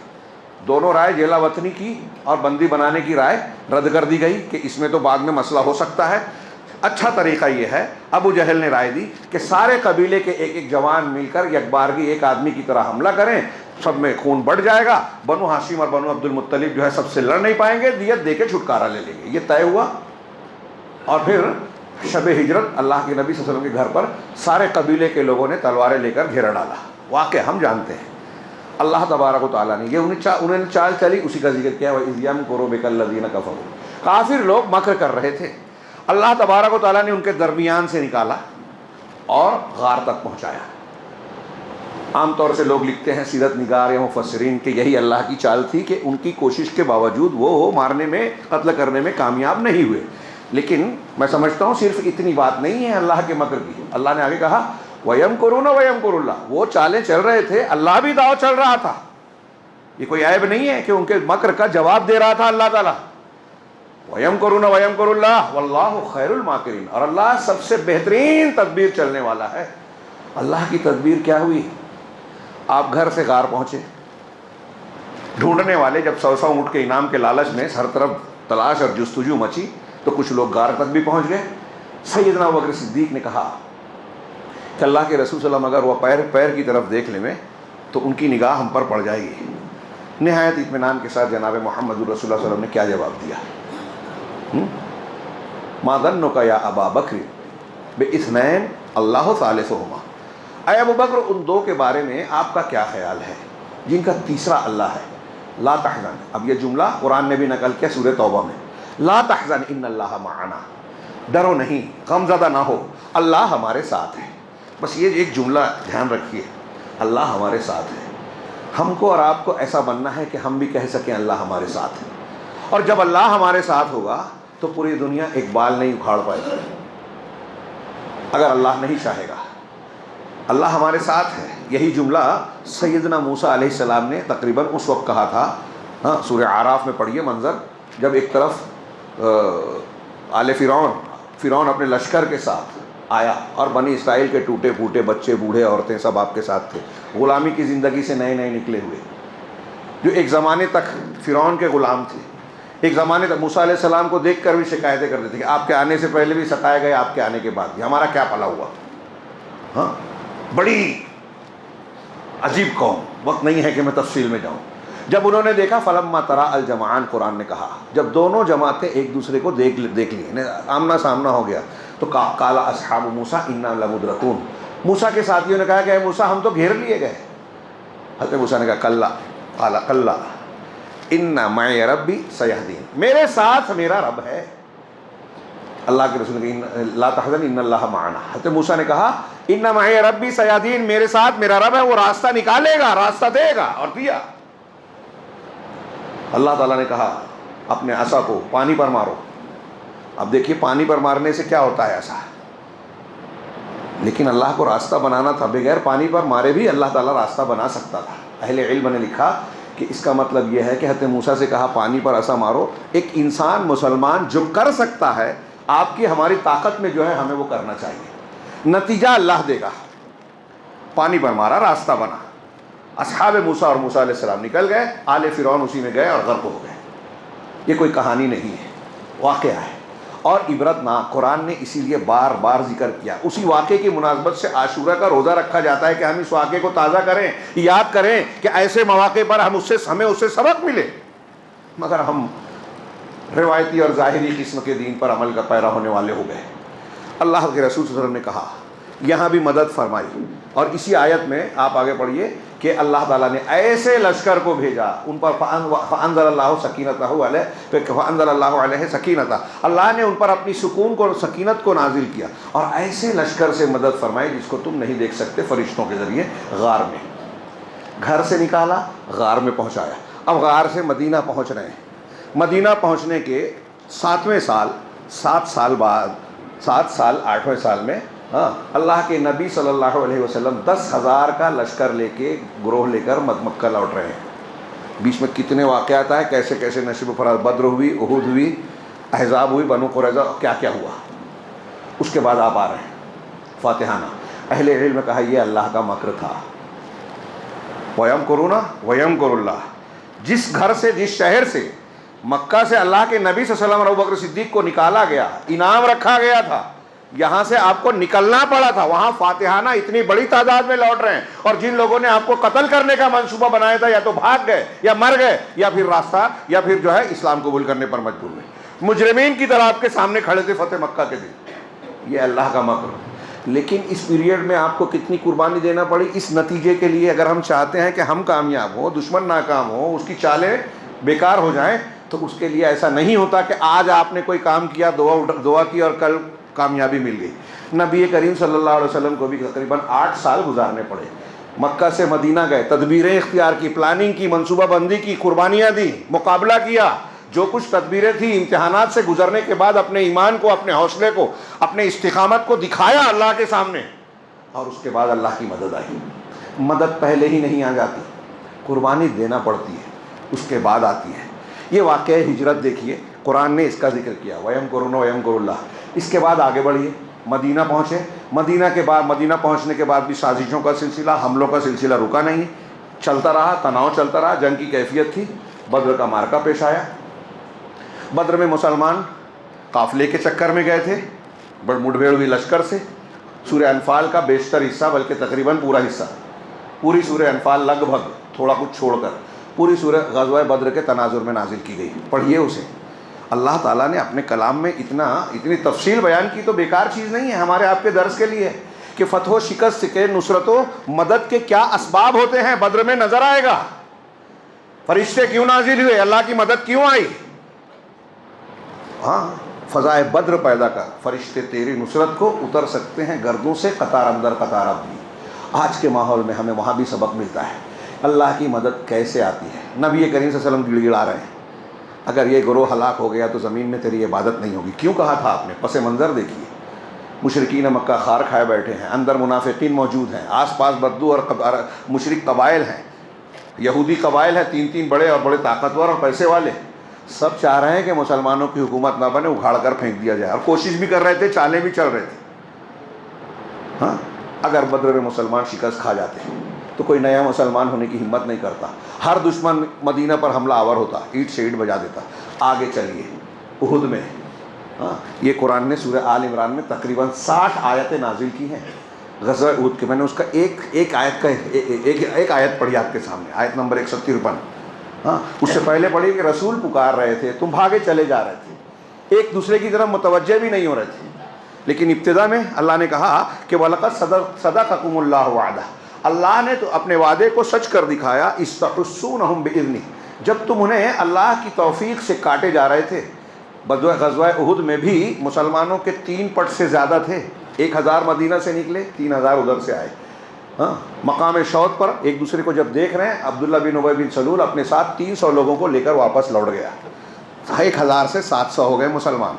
دونوں رائے جیلا وطنی کی اور بندی بنانے کی رائے رد کر دی گئی کہ اس میں تو بعد میں مسئلہ ہو سکتا ہے۔ اچھا طریقہ یہ ہے، ابو جہل نے رائے دی کہ سارے قبیلے کے ایک ایک جوان مل کر یکبارگی ایک آدمی کی طرح حملہ کریں، سب میں خون بڑھ جائے گا، بنو ہاشم اور بنو عبد المطلب جو ہے سب سے لڑ نہیں پائیں گے، دیت دے کے چھٹکارا لے لیں گے۔ یہ طے ہوا، اور پھر شب ہجرت اللہ کے نبی صلی اللہ علیہ وسلم کے گھر پر سارے قبیلے کے لوگوں نے تلواریں لے کر گھیرا ڈالا۔ واقعہ ہم جانتے ہیں، اللہ تبارک و تعالیٰ نے یہ انہیں چال چلی، اسی کا ذکر کیا، وَإِذْ يَمْكُرُوا بِكَ الَّذِينَ كَفَرُوا، کافر لوگ مکر کر رہے تھے، اللہ تبارک و تعالیٰ نے ان کے درمیان سے نکالا اور غار تک پہنچایا۔ عام طور سے لوگ لکھتے ہیں سیرت نگار یا مفسرین کہ یہی اللہ کی چال تھی کہ ان کی کوشش کے باوجود وہ مارنے میں، قتل کرنے میں کامیاب نہیں ہوئے، لیکن میں سمجھتا ہوں صرف اتنی بات نہیں ہے اللہ کے مکر کی۔ اللہ نے آگے کہا وَيَمْكُرُونَ وَيَمْكُرُ اللَّهُ، وہ چالیں چل رہے تھے، اللہ بھی داؤ چل رہا تھا، یہ کوئی عیب نہیں ہے کہ ان کے مکر کا جواب دے رہا تھا اللہ تعالیٰ۔ وَيَمْكُرُونَ وَيَمْكُرُ اللَّهُ وَاللَّهُ خَيْرُ الْمَاكِرِينَ، اور اللہ سب سے بہترین تدبیر چلنے والا ہے۔ اللہ کی تدبیر کیا ہوئی؟ آپ گھر سے غار پہنچے، ڈھونڈنے والے جب 100 اونٹ کے انعام کے لالچ میں ہر طرف تلاش اور جستجو مچی تو کچھ لوگ غار تک بھی پہنچ گئے۔ سیدنا ابوبکر صدیق نے کہا کہ اللہ کے رسول صلی اللہ علیہ وسلم اگر وہ پیر کی طرف دیکھ لیں تو ان کی نگاہ ہم پر پڑ جائے گی۔ نہایت اطمینان کے ساتھ جناب محمد رسول اللہ صلی اللہ علیہ وسلم نے کیا جواب دیا؟ ما ظنک یا ابا بکر باثنین اللہ ثالثہما، اے ابو بکر ان دو کے بارے میں آپ کا کیا خیال ہے جن کا تیسرا اللہ ہے؟ لا تحزن، اب یہ جملہ قرآن نے بھی نقل کیا سورہ توبہ میں، لا تحزن ان اللہ معنا، ڈرو نہیں، غم زدہ نہ ہو، اللہ ہمارے ساتھ ہے۔ بس یہ ایک جملہ دھیان رکھیے، اللہ ہمارے ساتھ ہے۔ ہم کو اور آپ کو ایسا بننا ہے کہ ہم بھی کہہ سکیں اللہ ہمارے ساتھ ہے، اور جب اللہ ہمارے ساتھ ہوگا تو پوری دنیا ایک بال نہیں اکھاڑ پائے گی اگر اللہ نہیں چاہے گا۔ اللہ ہمارے ساتھ ہے، یہی جملہ سیدنا موسیٰ علیہ السلام نے تقریباً اس وقت کہا تھا۔ سورہ اعراف میں پڑھیے منظر، جب ایک طرف آل فرعون اپنے لشکر کے ساتھ آیا اور بنی اسرائیل کے ٹوٹے پھوٹے بچے بوڑھے عورتیں سب آپ کے ساتھ تھے، غلامی کی زندگی سے نئے نئے نکلے ہوئے، جو ایک زمانے تک فرعون کے غلام تھے، ایک زمانے تک موسیٰ علیہ السلام کو دیکھ کر بھی شکایتیں کرتے تھے کہ آپ کے آنے سے پہلے بھی ستائے گئے، آپ کے آنے کے بعد بھی ہمارا کیا بھلا ہوا۔ ہاں، بڑی عجیب قوم، وقت نہیں ہے کہ میں تفصیل میں جاؤں۔ جب انہوں نے دیکھا فلما ترا الجمعان، قرآن نے کہا جب دونوں جماعتیں ایک دوسرے کو دیکھ لی، آمنا سامنا ہو گیا، تو قال اصحاب موسیٰ انا لمدرکون، موسیٰ کے ساتھیوں نے کہا کہ اے موسیٰ ہم تو گھیر لیے گئے۔ حضرت موسیٰ نے کہا کلا، قال کلا ان معی ربی سیہدین، میرے ساتھ میرا رب ہے۔ اللہ کے رسول نے کہا لا تحزن ان اللہ معنا، حضرت موسیٰ نے کہا ان معی ربی سیہدین، میرے ساتھ میرا رب ہے، وہ راستہ نکالے گا، راستہ دے گا، اور دیا۔ اللہ تعالیٰ نے کہا اپنے عصا کو پانی پر مارو۔ اب دیکھیے پانی پر مارنے سے کیا ہوتا ہے ایسا، لیکن اللہ کو راستہ بنانا تھا، بغیر پانی پر مارے بھی اللہ تعالیٰ راستہ بنا سکتا تھا۔ اہل علم نے لکھا کہ اس کا مطلب یہ ہے کہ حضرت موسیٰ سے کہا پانی پر عصا مارو، ایک انسان مسلمان جو کر سکتا ہے، آپ کی ہماری طاقت میں جو ہے ہمیں وہ کرنا چاہیے، نتیجہ اللہ دے گا۔ پانی پر مارا، راستہ بنا، اصحاب موسیٰ اور موسیٰ علیہ السلام نکل گئے، آل فرعون اسی میں گئے اور غرق ہو گئے۔ یہ کوئی کہانی نہیں ہے، واقعہ ہے، اور عبرت ناک۔ قرآن نے اسی لیے بار بار ذکر کیا۔ اسی واقعے کی مناسبت سے عاشورہ کا روزہ رکھا جاتا ہے کہ ہم اس واقعے کو تازہ کریں، یاد کریں کہ ایسے مواقع پر ہمیں اس سے سبق ملے، مگر ہم روایتی اور ظاہری قسم کے دین پر عمل کا پیرا ہونے والے ہو گئے۔ اللہ کے رسول صلی اللہ علیہ وسلم نے کہا، یہاں بھی مدد فرمائی، اور اسی آیت میں آپ آگے پڑھیے، کہ اللہ تعالیٰ نے ایسے لشکر کو بھیجا ان پر، فانزل اللہ سکینتہ علیہ، پھر فانزل اللہ علیہ سکینتہ، اللہ نے ان پر اپنی سکون کو اور سکینت کو نازل کیا اور ایسے لشکر سے مدد فرمائی جس کو تم نہیں دیکھ سکتے، فرشتوں کے ذریعے غار میں، گھر سے نکالا، غار میں پہنچایا۔ اب غار سے مدینہ پہنچ رہے ہیں، مدینہ پہنچنے کے 7ویں سال، 7 سال بعد، 7 سال 8ویں سال میں اللہ کے نبی صلی اللہ علیہ وسلم 10,000 کا لشکر لے کے، گروہ لے کر مکہ لوٹ رہے ہیں۔ بیچ میں کتنے واقعات آئے، کیسے کیسے نشیب و فراز، بدر ہوئی، احد ہوئی، احزاب ہوئی، بنو قریظہ، کیا کیا ہوا۔ اس کے بعد آپ آ رہے ہیں فاتحانہ۔ اہل علم نے کہا یہ اللہ کا مکر تھا، وَيَمْكُرُونَ وَيَمْكُرُ اللَّهُ۔ جس گھر سے، جس شہر سے مکہ سے اللہ کے نبی صلی اللہ علیہ وسلم اور ابوبکر صدیق کو نکالا گیا، انعام رکھا گیا تھا، یہاں سے آپ کو نکلنا پڑا تھا، وہاں فاتحانہ اتنی بڑی تعداد میں لوٹ رہے ہیں، اور جن لوگوں نے آپ کو قتل کرنے کا منصوبہ بنایا تھا یا تو بھاگ گئے یا مر گئے یا پھر راستہ، یا پھر جو ہے اسلام قبول کرنے پر مجبور ہوئے، مجرمین کی طرح آپ کے سامنے کھڑے تھے فتح مکہ کے دن۔ یہ اللہ کا مکر۔ لیکن اس پیریڈ میں آپ کو کتنی قربانی دینا پڑی اس نتیجے کے لیے؟ اگر ہم چاہتے ہیں کہ ہم کامیاب ہوں، دشمن ناکام ہو، اس کی چالیں بیکار ہو جائیں، تو اس کے لیے ایسا نہیں ہوتا کہ آج آپ نے کوئی کام کیا، دعا کی اور کل کامیابی مل گئی۔ نبی کریم صلی اللہ علیہ وسلم کو بھی تقریباً 8 سال گزارنے پڑے، مکہ سے مدینہ گئے، تدبیریں اختیار کی، پلاننگ کی، منصوبہ بندی کی، قربانیاں دی، مقابلہ کیا، جو کچھ تدبیریں تھیں، امتحانات سے گزرنے کے بعد اپنے ایمان کو، اپنے حوصلے کو، اپنے استقامت کو دکھایا اللہ کے سامنے، اور اس کے بعد اللہ کی مدد آئی۔ مدد پہلے ہی نہیں آ جاتی، قربانی دینا پڑتی ہے، اس کے بعد آتی ہے۔ یہ واقعہ ہجرت دیکھیے، قرآن نے اس کا ذکر کیا، وَيَمْكُرُونَ وَيَمْكُرُ اللَّهُ۔ اس کے بعد آگے بڑھیے، مدینہ پہنچے، مدینہ پہنچنے کے بعد بھی سازشوں کا سلسلہ، حملوں کا سلسلہ رکا نہیں، چلتا رہا، تناؤ چلتا رہا، جنگ کی کیفیت تھی۔ بدر کا معرکہ پیش آیا۔ بدر میں مسلمان قافلے کے چکر میں گئے تھے، بڑ مٹ بھیڑ ہوئی لشکر سے۔ سورہ انفال کا بیشتر حصہ، بلکہ تقریباً پورا حصہ، پوری سورہ انفال لگ بھگ، تھوڑا کچھ چھوڑ کر، پوری سورہ غزوہ بدر کے تناظر میں نازل کی گئی۔ پڑھیے اسے۔ اللہ تعالیٰ نے اپنے کلام میں اتنی تفصیل بیان کی، تو بیکار چیز نہیں ہے، ہمارے آپ کے درس کے لیے، کہ فتح و شکست کے، نصرت و مدد کے کیا اسباب ہوتے ہیں بدر میں نظر آئے گا۔ فرشتے کیوں نازل ہوئے، اللہ کی مدد کیوں آئی۔ ہاں، فضائے بدر پیدا کر، فرشتے تیری نصرت کو اتر سکتے ہیں گردوں سے قطار اندر قطار اب بھی۔ آج کے ماحول میں ہمیں وہاں بھی سبق ملتا ہے، اللہ کی مدد کیسے آتی ہے۔ نبی کریم صلی اللہ علیہ وسلم گڑ گڑا رہے ہیں، اگر یہ گروہ ہلاک ہو گیا تو زمین میں تیری عبادت نہیں ہوگی۔ کیوں کہا تھا آپ نے؟ پس منظر دیکھیے، مشرکین مکہ خار کھائے بیٹھے ہیں، اندر منافقین موجود ہیں، آس پاس بدو اور مشرک قبائل ہیں، یہودی قبائل ہیں، 3 بڑے اور بڑے طاقتور اور پیسے والے، سب چاہ رہے ہیں کہ مسلمانوں کی حکومت نہ بنے، اکھاڑ کر پھینک دیا جائے، اور کوشش بھی کر رہے تھے، چالیں بھی چل رہے تھے۔ ہاں، اگر بدر میں مسلمان شکست کھا جاتے تو کوئی نیا مسلمان ہونے کی ہمت نہیں کرتا، ہر دشمن مدینہ پر حملہ آور ہوتا، اینٹ سے اینٹ بجا دیتا۔ آگے چلیے، احد میں، یہ قرآن نے سورہ آل عمران میں تقریباً 60 آیتیں نازل کی ہیں غزوہ احد کے۔ میں نے اس کا ایک آیت پڑھی آپ کے سامنے، آیت نمبر 153۔ اس سے پہلے پڑھی کہ رسول پکار رہے تھے، تم بھاگے چلے جا رہے تھے، ایک دوسرے کی طرف متوجہ بھی نہیں ہو رہے تھے، لیکن ابتدا میں اللہ نے کہا کہ وَلَقَدْ صَدَقَكُمُ اللَّهُ وَعْدَهُ، اللہ نے تو اپنے وعدے کو سچ کر دکھایا، اِسْتَحُسُّونَهُمْ بِإِذْنِهِ، جب تم انہیں اللہ کی توفیق سے کاٹے جا رہے تھے۔ غزوہ احد میں بھی مسلمانوں کے 3 پٹ سے زیادہ تھے، 1000 مدینہ سے نکلے، 3000 ادھر سے آئے۔ مقام شوط پر ایک دوسرے کو جب دیکھ رہے ہیں، عبداللہ بن ابی بن سلول اپنے ساتھ 300 لوگوں کو لے کر واپس لوٹ گیا، 1000 سے 700 ہو گئے مسلمان۔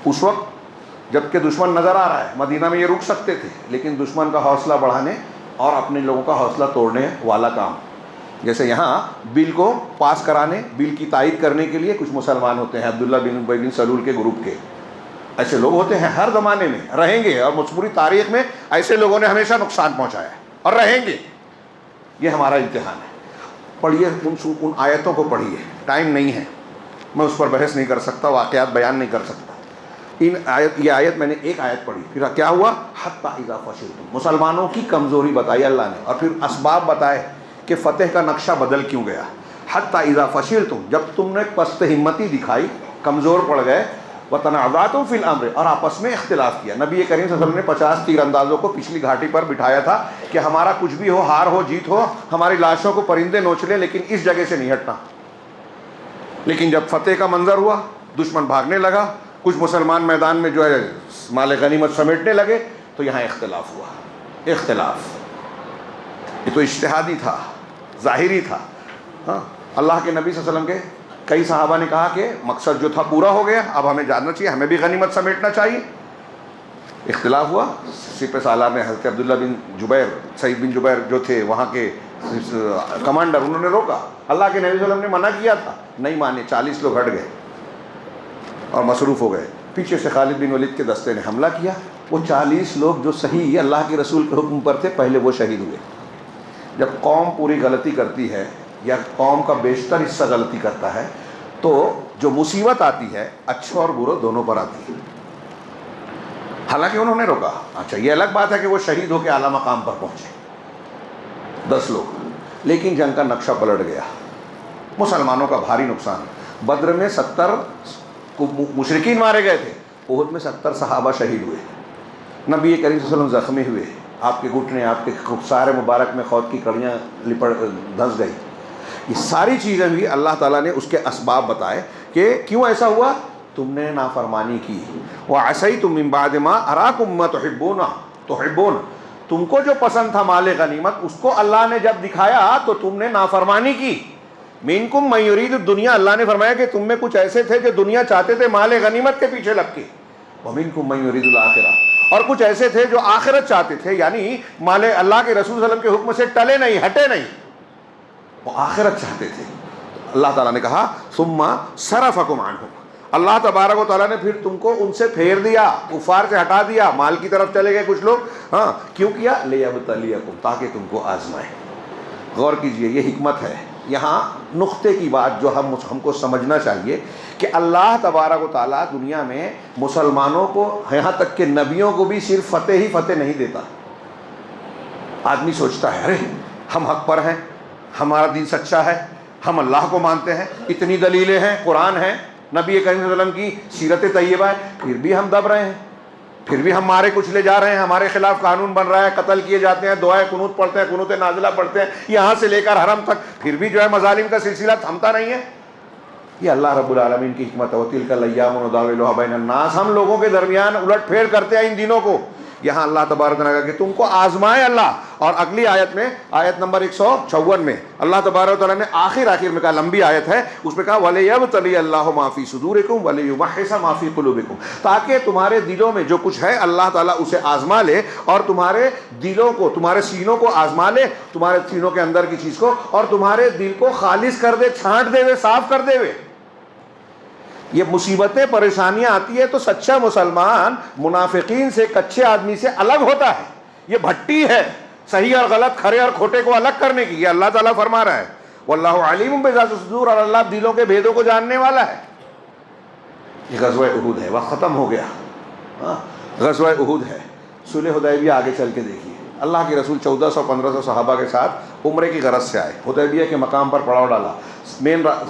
اس وقت جب کہ دشمن نظر آ رہا ہے، مدینہ میں یہ رک سکتے تھے، لیکن دشمن کا حوصلہ بڑھانے اور اپنے لوگوں کا حوصلہ توڑنے والا کام، جیسے یہاں بل کو پاس کرانے، بل کی تائید کرنے کے لیے کچھ مسلمان ہوتے ہیں، عبداللہ بن ابی بن سلول کے گروپ کے، ایسے لوگ ہوتے ہیں، ہر زمانے میں رہیں گے، اور پوری تاریخ میں ایسے لوگوں نے ہمیشہ نقصان پہنچایا ہے اور رہیں گے۔ یہ ہمارا امتحان ہے۔ پڑھیے ان آیتوں کو پڑھیے، ٹائم نہیں ہے، میں اس پر بحث نہیں کر سکتا، واقعات بیان نہیں کر سکتا۔ یہ آیت میں نے ایک آیت پڑھی، پھر کیا ہوا، حتی اذا فشلتم، مسلمانوں کی کمزوری بتائی اللہ نے، اور پھر اسباب بتائے کہ فتح کا نقشہ بدل کیوں گیا۔ حتی اذا فشلتم، جب تم نے پست ہمتی دکھائی، کمزور پڑ گئے، وتنازعتم فی الامر، اور آپس میں اختلاف کیا. نبی کریم صلی اللہ علیہ وسلم نے 50 تیر اندازوں کو پچھلی گھاٹی پر بٹھایا تھا کہ ہمارا کچھ بھی ہو، ہار ہو جیت ہو، ہماری لاشوں کو پرندے نوچ لیں لیکن اس جگہ سے نہیں ہٹنا. لیکن جب فتح کا منظر ہوا، دشمن بھاگنے لگا، کچھ مسلمان میدان میں جو ہے مال غنیمت سمیٹنے لگے، تو یہاں اختلاف ہوا. اختلاف یہ تو اجتہادی تھا، ظاہری تھا. ہاں، اللہ کے نبی صلی اللہ علیہ وسلم کے کئی صحابہ نے کہا کہ مقصد جو تھا پورا ہو گیا، اب ہمیں جاننا چاہیے، ہمیں بھی غنیمت سمیٹنا چاہیے. اختلاف ہوا. سپہ سالار نے حضرت عبداللہ بن جبیر، سعید بن جبیر جو تھے وہاں کے کمانڈر، انہوں نے روکا. اللہ کے نبی صلی اللہ علیہ وسلم نے منع کیا تھا، نہیں مانے. 40 لوگ ہٹ گئے اور مصروف ہو گئے. پیچھے سے خالد بن ولید کے دستے نے حملہ کیا. وہ 40 لوگ جو صحیح اللہ کے رسول کے حکم پر تھے، پہلے وہ شہید ہوئے. جب قوم پوری غلطی کرتی ہے یا قوم کا بیشتر حصہ غلطی کرتا ہے تو جو مصیبت آتی ہے اچھا اور برا دونوں پر آتی ہے. حالانکہ انہوں نے روکا. اچھا، یہ الگ بات ہے کہ وہ شہید ہو کے اعلیٰ مقام پر پہنچے 10 لوگ، لیکن جنگ کا نقشہ پلٹ گیا. مسلمانوں کا بھاری نقصان. بدر میں 70 مشرکین مارے گئے تھے، احد میں 70 صحابہ شہید ہوئے. نبی کریم صلی اللہ علیہ وسلم زخمی ہوئے، آپ کے گھٹنے، آپ کے خسارے مبارک میں خود کی کڑیاں دھنس گئی. یہ ساری چیزیں بھی اللہ تعالیٰ نے اس کے اسباب بتائے کہ کیوں ایسا ہوا. تم نے نافرمانی کی. وَعَصَيْتُم مِّن بَعْدِ مَا أَرَاكُم مَّا تُحِبُّونَ، تم کو جو پسند تھا مال غنیمت، اس کو اللہ نے جب دکھایا تو تم نے نافرمانی کی. مِنكُم مَّن يُرِيدُ الدُّنْيَا، اللہ نے فرمایا کہ تم میں کچھ ایسے تھے جو دنیا چاہتے تھے مال غنیمت کے پیچھے لگ کے. وَمِنكُم مَّن يُرِيدُ الْآخِرَةَ، اور کچھ ایسے تھے جو آخرت چاہتے تھے، یعنی مال اللہ کے رسول صلی اللہ علیہ وسلم کے حکم سے ٹلے نہیں، ہٹے نہیں، وہ آخرت چاہتے تھے. اللہ تعالیٰ نے کہا ثم صرفکم عنہم، اللہ تبارک و تعالیٰ نے پھر تم کو ان سے پھیر دیا، کفار سے ہٹا دیا، مال کی طرف چلے گئے کچھ لوگ. ہاں، کیوں کیا؟ لیبتلیکم، تاکہ تم کو آزمائے. غور کیجئے، یہ حکمت ہے. یہاں نقطے کی بات جو ہم کو سمجھنا چاہیے کہ اللہ تبارک و تعالیٰ دنیا میں مسلمانوں کو، یہاں تک کہ نبیوں کو بھی صرف فتح ہی فتح نہیں دیتا. آدمی سوچتا ہے ارے ہم حق پر ہیں، ہمارا دین سچا ہے، ہم اللہ کو مانتے ہیں، اتنی دلیلیں ہیں، قرآن ہے، نبی کریم صلی اللہ علیہ وسلم کی سیرت طیبہ ہے، پھر بھی ہم دب رہے ہیں، پھر بھی ہم مارے کچلے جا رہے ہیں، ہمارے خلاف قانون بن رہا ہے، قتل کیے جاتے ہیں، دعائیں قنوت پڑھتے ہیں، قنوت نازلہ پڑھتے ہیں، یہاں سے لے کر حرم تک، پھر بھی جو ہے مظالم کا سلسلہ تھمتا نہیں ہے. یہ اللہ رب العالمین کی حکمت ہے. وَتِلْكَ الْأَيَّامُ نُدَاوِلُهَا بَيْنَ النَّاسِ، ہم لوگوں کے درمیان الٹ پھیر کرتے ہیں ان دنوں کو. یہاں اللہ تبارک و تعالیٰ کہ تم کو آزمائے اللہ. اور اگلی آیت میں، آیت نمبر 154 میں اللہ تبارک و تعالیٰ نے آخر میں کہا، لمبی آیت ہے، اس میں کہا وَلِيَبْتَلِيَ اللَّهُ مَا فِي صُدُورِكُمْ وَلِيُمَحِّصَ مَا فِي قُلُوبِكُمْ، تاکہ تمہارے دلوں میں جو کچھ ہے اللہ تعالیٰ اسے آزما لے، اور تمہارے دلوں کو، تمہارے سینوں کو آزما لے، تمہارے سینوں کے اندر کی چیز کو، اور تمہارے دل کو خالص کر دے، چھانٹ دے ہوئے، صاف کر دے ہوئے. یہ مصیبتیں پریشانیاں آتی ہے تو سچا مسلمان منافقین سے، کچے آدمی سے الگ ہوتا ہے. یہ بھٹی ہے صحیح اور غلط، کھرے اور کھوٹے کو الگ کرنے کی. یہ اللہ تعالیٰ فرما رہا ہے واللہ علیم بذات الصدور، اور اللہ دلوں کے بھیدوں کو جاننے والا ہے. یہ غزوہ احد ہے، وقت ختم ہو گیا. غزوہ احد ہے. صلح حدیبیہ آگے چل کے دیکھیے. اللہ کے رسول 1400-1500 صحابہ کے ساتھ عمرے کی غرض سے آئے. حدیبیہ کے مقام پر پڑاؤ ڈالا.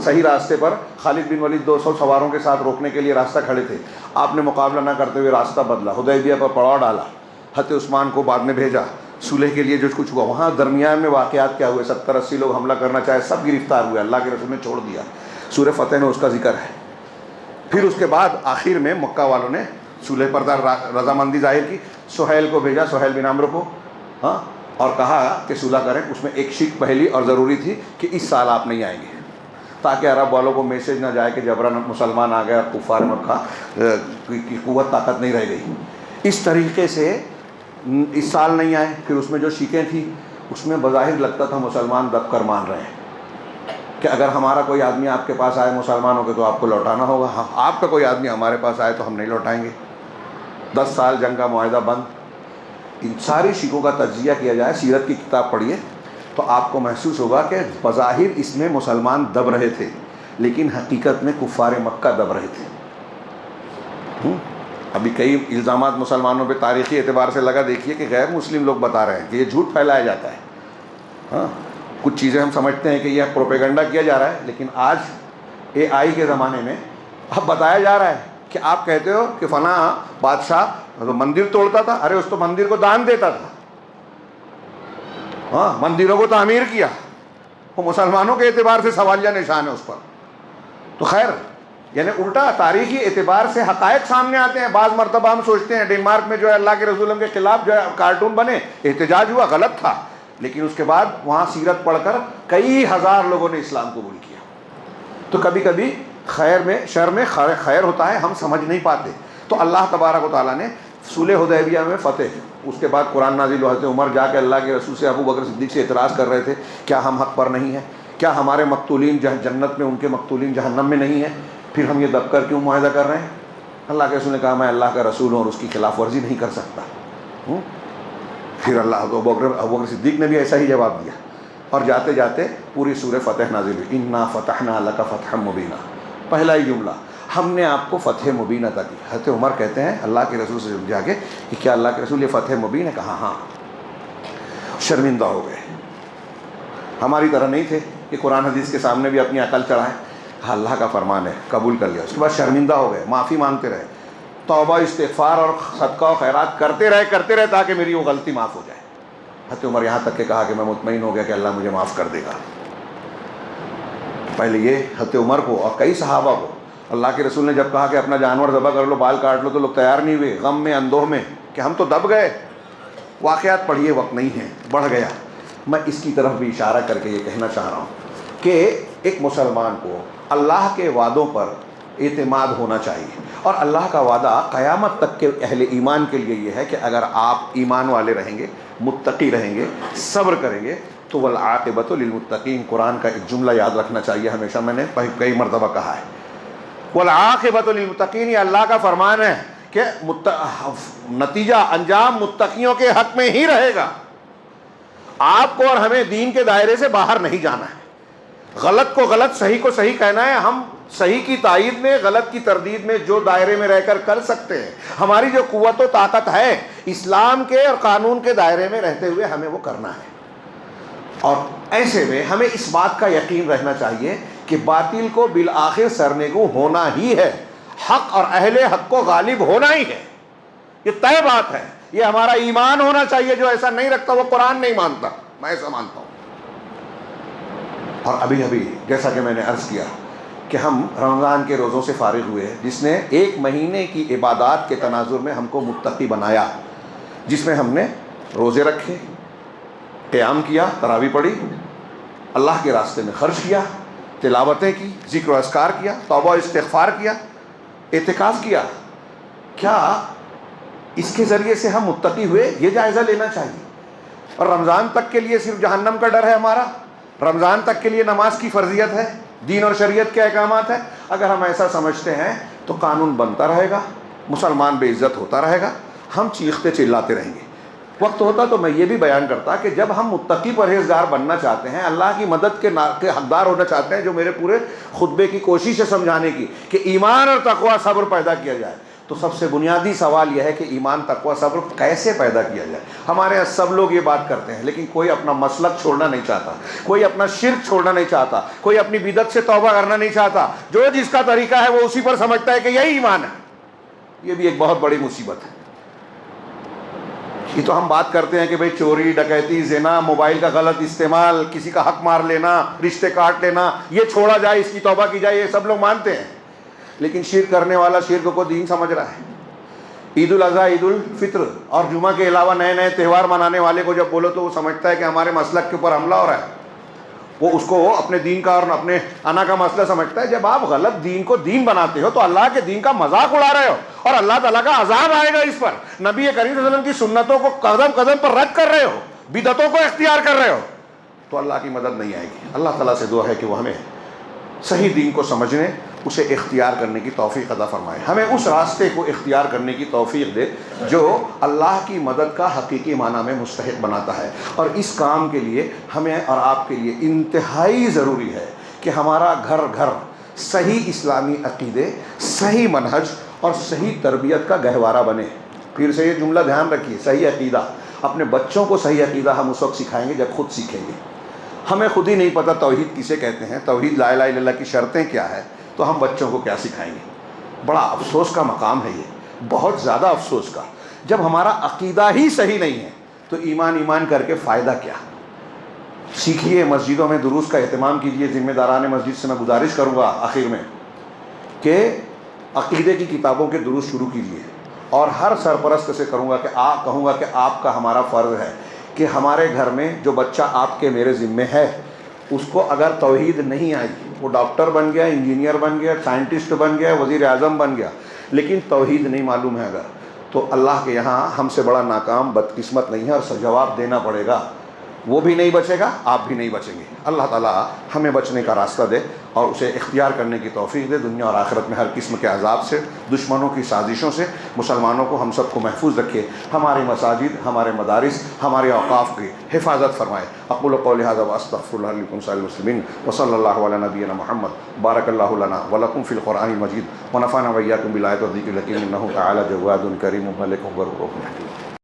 صحیح راستے پر خالد بن ولید 200 سواروں کے ساتھ روکنے کے لیے راستہ کھڑے تھے. آپ نے مقابلہ نہ کرتے ہوئے راستہ بدلا، حدیبیہ پر پڑاؤ ڈالا. حضرت عثمان کو بعد میں بھیجا صلح کے لیے. جو کچھ ہوا وہاں درمیان میں واقعات کیا ہوئے، 70-80 لوگ حملہ کرنا چاہے، سب گرفتار ہوئے. اللہ کے رسول نے چھوڑ دیا. سورہ فتح میں اس کا ذکر ہے. پھر اس کے بعد آخر میں مکہ والوں نے صلح پر رضامندی ظاہر کی. سہیل کو بھیجا، سہیل بن عمرو کو، اور کہا کہ صلح کریں. اس میں ایک شرط پہلی اور ضروری تھی کہ اس سال آپ نہیں آئیں گے، تاکہ عرب والوں کو میسج نہ جائے کہ جبران مسلمان آ گئے اور کفار مکہ کی قوت طاقت نہیں رہ گئی. اس طریقے سے اس سال نہیں آئے. پھر اس میں جو شیکیں تھیں اس میں بظاہر لگتا تھا مسلمان دب کر مان رہے ہیں کہ اگر ہمارا کوئی آدمی آپ کے پاس آئے مسلمانوں کے تو آپ کو لوٹانا ہوگا، آپ کا کوئی آدمی ہمارے پاس آئے تو ہم نہیں لوٹائیں گے. 10 سال جنگ کا معاہدہ بند. ان ساری شیکوں کا تجزیہ کیا جائے، سیرت کی کتاب پڑھیے تو آپ کو محسوس ہوگا کہ بظاہر اس میں مسلمان دب رہے تھے، لیکن حقیقت میں کفار مکہ دب رہے تھے. ابھی کئی الزامات مسلمانوں پہ تاریخی اعتبار سے لگا. دیکھیے کہ غیر مسلم لوگ بتا رہے ہیں کہ یہ جھوٹ پھیلایا جاتا ہے. کچھ چیزیں ہم سمجھتے ہیں کہ یہ پروپیگنڈا کیا جا رہا ہے، لیکن آج AI کے زمانے میں اب بتایا جا رہا ہے کہ آپ کہتے ہو کہ فلاں بادشاہ تو مندر توڑتا تھا، ارے اس تو مندر کو دان دیتا تھا، ہاں مندروں کو تعمیر کیا، وہ مسلمانوں کے اعتبار سے سوالیہ نشان ہے اس پر. تو خیر یعنی الٹا تاریخی اعتبار سے حقائق سامنے آتے ہیں. بعض مرتبہ ہم سوچتے ہیں ڈنمارک میں جو ہے اللہ کے رسول کے خلاف جو ہے کارٹون بنے، احتجاج ہوا، غلط تھا، لیکن اس کے بعد وہاں سیرت پڑھ کر کئی ہزار لوگوں نے اسلام قبول کیا. تو کبھی کبھی خیر میں شر میں خیر ہوتا ہے، ہم سمجھ نہیں پاتے. تو اللہ تبارک و تعالیٰ نے صلح حدیبیہ میں فتح، اس کے بعد قرآن نازل ہوا. عمر جا کے اللہ کے رسول سے، ابو بکر صدیق سے اعتراض کر رہے تھے، کیا ہم حق پر نہیں ہیں؟ کیا ہمارے مقتولین جنت میں، ان کے مقتولین جہنم میں نہیں ہیں؟ پھر ہم یہ دب کر کیوں معاہدہ کر رہے ہیں؟ اللہ کے رسول نے کہا میں اللہ کا رسول ہوں اور اس کی خلاف ورزی نہیں کر سکتا. پھر ابو بکر صدیق نے بھی ایسا ہی جواب دیا، اور جاتے جاتے پوری سورہ فتح نازل ہوئی. انا فتحنا لک فتحا مبینا، پہلا ہی جملہ، ہم نے آپ کو فتح مبین عطا کی. حضرت عمر کہتے ہیں اللہ کے رسول سے جا کے کہ کیا اللہ کے رسول یہ فتح مبین ہے؟ کہا ہاں. شرمندہ ہو گئے، ہماری طرح نہیں تھے کہ قرآن حدیث کے سامنے بھی اپنی عقل چڑھائیں. اللہ کا فرمان ہے، قبول کر لیا. اس کے بعد شرمندہ ہو گئے، معافی مانگتے رہے، توبہ استغفار اور صدقہ و خیرات کرتے رہے تاکہ میری وہ غلطی معاف ہو جائے. حضرت عمر یہاں تک کہ کہا کہ میں مطمئن ہو گیا کہ اللہ مجھے معاف کر دے گا. پہلے یہ حضرت عمر کو اور کئی صحابہ کو اللہ کے رسول نے جب کہا کہ اپنا جانور ذبح کر لو، بال کاٹ لو، تو لوگ تیار نہیں ہوئے، غم میں اندوہ میں کہ ہم تو دب گئے. واقعات پڑھیے، وقت نہیں ہے، بڑھ گیا. میں اس کی طرف بھی اشارہ کر کے یہ کہنا چاہ رہا ہوں کہ ایک مسلمان کو اللہ کے وعدوں پر اعتماد ہونا چاہیے. اور اللہ کا وعدہ قیامت تک کے اہل ایمان کے لیے یہ ہے کہ اگر آپ ایمان والے رہیں گے، متقی رہیں گے، صبر کریں گے تو والعاقبۃ للمتقین. قرآن کا ایک جملہ یاد رکھنا چاہیے ہمیشہ، میں نے کئی مرتبہ کہا ہے، والعاقبۃ للمتقین. یہ اللہ کا فرمان ہے کہ نتیجہ انجام متقیوں کے حق میں ہی رہے گا. آپ کو اور ہمیں دین کے دائرے سے باہر نہیں جانا ہے. غلط کو غلط، صحیح کو صحیح کہنا ہے. ہم صحیح کی تائید میں، غلط کی تردید میں جو دائرے میں رہ کر سکتے ہیں، ہماری جو قوت و طاقت ہے اسلام کے اور قانون کے دائرے میں رہتے ہوئے ہمیں وہ کرنا ہے. اور ایسے میں ہمیں اس بات کا یقین رہنا چاہیے کہ باطل کو بالآخر سرنگوں ہونا ہی ہے، حق اور اہل حق کو غالب ہونا ہی ہے. یہ طے بات ہے. یہ ہمارا ایمان ہونا چاہیے. جو ایسا نہیں رکھتا وہ قرآن نہیں مانتا. میں ایسا مانتا ہوں. اور ابھی جیسا کہ میں نے عرض کیا کہ ہم رمضان کے روزوں سے فارغ ہوئے، جس نے ایک مہینے کی عبادات کے تناظر میں ہم کو متقی بنایا، جس میں ہم نے روزے رکھے، قیام کیا، تراویح پڑھی، اللہ کے راستے میں خرچ کیا، تلاوتیں کی، ذکر و اذکار کیا، توبہ استغفار کیا، اعتکاف کیا. کیا اس کے ذریعے سے ہم متقی ہوئے؟ یہ جائزہ لینا چاہیے. اور رمضان تک کے لیے صرف جہنم کا ڈر ہے ہمارا؟ رمضان تک کے لیے نماز کی فرضیت ہے، دین اور شریعت کے احکامات ہیں؟ اگر ہم ایسا سمجھتے ہیں تو قانون بنتا رہے گا، مسلمان بے عزت ہوتا رہے گا، ہم چیختے چلاتے رہیں گے. وقت ہوتا تو میں یہ بھی بیان کرتا کہ جب ہم متقی پرہیزگار بننا چاہتے ہیں، اللہ کی مدد کے حقدار ہونا چاہتے ہیں، جو میرے پورے خطبے کی کوشش ہے سمجھانے کی کہ ایمان اور تقوی صبر پیدا کیا جائے، تو سب سے بنیادی سوال یہ ہے کہ ایمان، تقوی، صبر کیسے پیدا کیا جائے. ہمارے یہاں سب لوگ یہ بات کرتے ہیں، لیکن کوئی اپنا مسلک چھوڑنا نہیں چاہتا، کوئی اپنا شرک چھوڑنا نہیں چاہتا، کوئی اپنی بدعت سے توبہ کرنا نہیں چاہتا. جو جس کا طریقہ ہے وہ اسی پر سمجھتا ہے کہ یہی ایمان ہے. یہ بھی ایک بہت بڑی مصیبت ہے. یہ تو ہم بات کرتے ہیں کہ بھئی چوری، ڈکیتی، زنا، موبائل کا غلط استعمال، کسی کا حق مار لینا، رشتے کاٹ لینا، یہ چھوڑا جائے، اس کی توبہ کی جائے، یہ سب لوگ مانتے ہیں. لیکن شرک کرنے والا شرک کو دین سمجھ رہا ہے. عید الاضحیٰ، عید الفطر اور جمعہ کے علاوہ نئے نئے تہوار منانے والے کو جب بولو تو وہ سمجھتا ہے کہ ہمارے مسلک کے اوپر حملہ ہو رہا ہے. وہ اس کو اپنے دین کا اور اپنے انا کا مسئلہ سمجھتا ہے. جب آپ غلط دین کو دین بناتے ہو تو اللہ کے دین کا مذاق اڑا رہے ہو اور اللہ تعالیٰ کا عذاب آئے گا اس پر. نبی کریم صلی اللہ علیہ وسلم کی سنتوں کو قدم قدم پر رد کر رہے ہو، بدعتوں کو اختیار کر رہے ہو، تو اللہ کی مدد نہیں آئے گی. اللہ تعالیٰ سے دعا ہے کہ وہ ہمیں صحیح دین کو سمجھنے، اسے اختیار کرنے کی توفیق عطا فرمائے. ہمیں اس راستے کو اختیار کرنے کی توفیق دے جو اللہ کی مدد کا حقیقی معنی میں مستحق بناتا ہے. اور اس کام کے لیے ہمیں اور آپ کے لیے انتہائی ضروری ہے کہ ہمارا گھر گھر صحیح اسلامی عقیدے، صحیح منہج اور صحیح تربیت کا گہوارہ بنے. پھر سے یہ جملہ دھیان رکھیے، صحیح عقیدہ. اپنے بچوں کو صحیح عقیدہ ہم اس وقت سکھائیں گے جب خود سیکھیں گے. ہمیں خود ہی نہیں پتہ توحید کسے کہتے ہیں، توحید لا الہ الا اللہ کی شرطیں کیا ہے، تو ہم بچوں کو کیا سکھائیں گے؟ بڑا افسوس کا مقام ہے یہ، بہت زیادہ افسوس کا۔ جب ہمارا عقیدہ ہی صحیح نہیں ہے تو ایمان کر کے فائدہ کیا؟ سیکھیے، مسجدوں میں دروس کا اہتمام کیجیے۔ ذمہ داران مسجد سے میں گزارش کروں گا آخر میں کہ عقیدے کی کتابوں کے دروس شروع کیجیے، اور ہر سرپرست سے کہوں گا کہ آپ کا ہمارا فرض ہے کہ ہمارے گھر میں جو بچہ آپ کے میرے ذمے ہے، اس کو اگر توحید نہیں آئی، وہ ڈاکٹر بن گیا، انجینئر بن گیا، سائنٹسٹ بن گیا، وزیر اعظم بن گیا، لیکن توحید نہیں معلوم ہے اگر، تو اللہ کے یہاں ہم سے بڑا ناکام بدقسمت نہیں ہے، اور جواب دینا پڑے گا۔ وہ بھی نہیں بچے گا، آپ بھی نہیں بچیں گے۔ اللہ تعالیٰ ہمیں بچنے کا راستہ دے اور اسے اختیار کرنے کی توفیق دے، دنیا اور آخرت میں ہر قسم کے عذاب سے، دشمنوں کی سازشوں سے مسلمانوں کو، ہم سب کو محفوظ رکھے، ہماری مساجد، ہمارے مدارس، ہمارے اوقاف کی حفاظت فرمائے۔ اقول قولی ھذا واستغفر اللہ لکم سائر المسلمین وصلی اللہ علی نبینا محمد۔ بارک اللہ لنا ولکم فی القرآن المجید ونفعنا وإیاکم بالآیات والذکر الحکیم، انہ تعالی جواد کریم ملک غفور رحیم۔